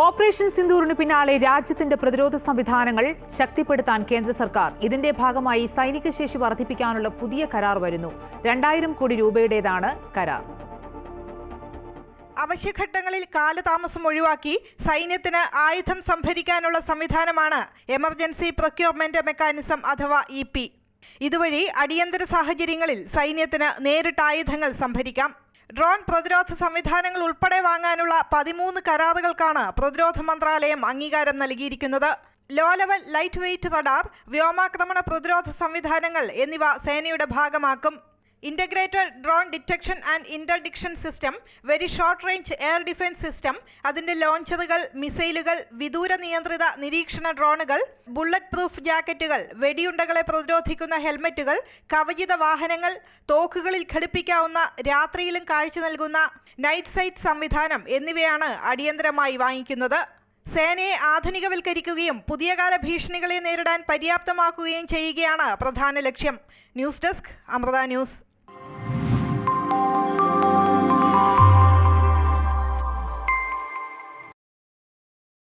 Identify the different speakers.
Speaker 1: Operation സിന്ദൂറിന് പിന്നാലെ രാജ്യത്തിന്റെ പ്രതിരോധ സംവിധാനങ്ങൾ ശക്തിപ്പെടുത്താൻ കേന്ദ്ര സർക്കാർ. ഇതിന്റെ ഭാഗമായി സൈനിക ശേഷി വർദ്ധിപ്പിക്കാനുള്ള പുതിയ കരാർ വരുന്നു. 2000 കോടി രൂപയുടേതാണ് കരാർ.
Speaker 2: അവശ്യഘട്ടങ്ങളിൽ കാലതാമസം ഒഴിവാക്കി സൈന്യത്തിന് ആയുധം സംഭരിക്കാനുള്ള സംവിധാനമാണ് എമർജൻസി പ്രൊക്യൂർമെന്റ് മെക്കാനിസം അഥവാ EP. ഇതുവഴി അടിയന്തര സാഹചര്യങ്ങളിൽ സൈന്യത്തിന് നേരിട്ട് ആയുധങ്ങൾ സംഭരിക്കാം. ഡ്രോൺ പ്രതിരോധ സംവിധാനങ്ങൾ ഉൾപ്പെടെ വാങ്ങാനുള്ള 13 കരാറുകൾക്കാണ് പ്രതിരോധ മന്ത്രാലയം അംഗീകാരം നൽകിയിരിക്കുന്നത്. Low level light weight radar, വ്യോമാക്രമണ പ്രതിരോധ സംവിധാനങ്ങൾ എന്നിവ സേനയുടെ ഭാഗമാക്കും. Integrated drone detection and interdiction system, very short range air defence system, അതിൻ്റെ ലോഞ്ചറുകൾ, മിസൈലുകൾ, വിദൂര നിയന്ത്രിത നിരീക്ഷണ ഡ്രോണുകൾ, ബുള്ളറ്റ് പ്രൂഫ് ജാക്കറ്റുകൾ, വെടിയുണ്ടകളെ പ്രതിരോധിക്കുന്ന ഹെൽമറ്റുകൾ, കവചിത വാഹനങ്ങൾ, തോക്കുകളിൽ ഘടിപ്പിക്കാവുന്ന രാത്രിയിലും കാഴ്ച നൽകുന്ന നൈറ്റ് സൈറ്റ് സംവിധാനം എന്നിവയാണ് അടിയന്തരമായി വാങ്ങിക്കുന്നത്. സേനയെ ആധുനികവൽക്കരിക്കുകയും പുതിയ കാല ഭീഷണികളെ നേരിടാൻ പര്യാപ്തമാക്കുകയും ചെയ്യുകയാണ് പ്രധാന ലക്ഷ്യം. News desk, Amrita news.